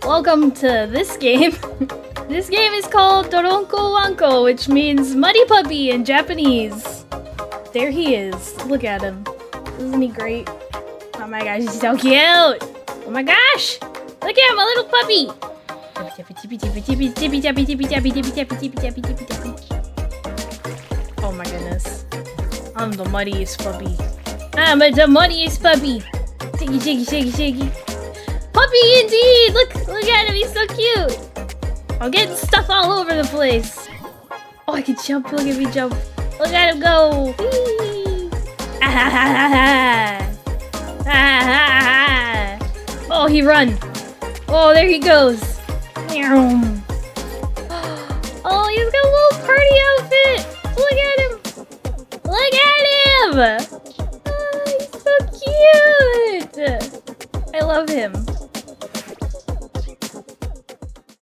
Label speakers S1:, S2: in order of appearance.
S1: Welcome to this game. This game is called Doronko Wanko, which means muddy puppy in Japanese. There he is. Look at him. Isn't he great? Oh my gosh, he's so cute. Oh my gosh. Look at him, a little puppy. Oh my goodness. I'm the muddiest puppy. I'm the muddiest puppy. Shiggy, shiggy, shiggy, shiggy. Puppy indeed! Look at him, he's so cute! I'm getting stuff all over the place. Oh, I can jump, look at me jump. Look at him go! Whee! Ah, ha, ha, ha, ha. Ah, ha, ha. Oh, he run. Oh, there he goes. Oh, he's got a little party outfit. Look at him. Look at him. Oh, he's so cute. I love him.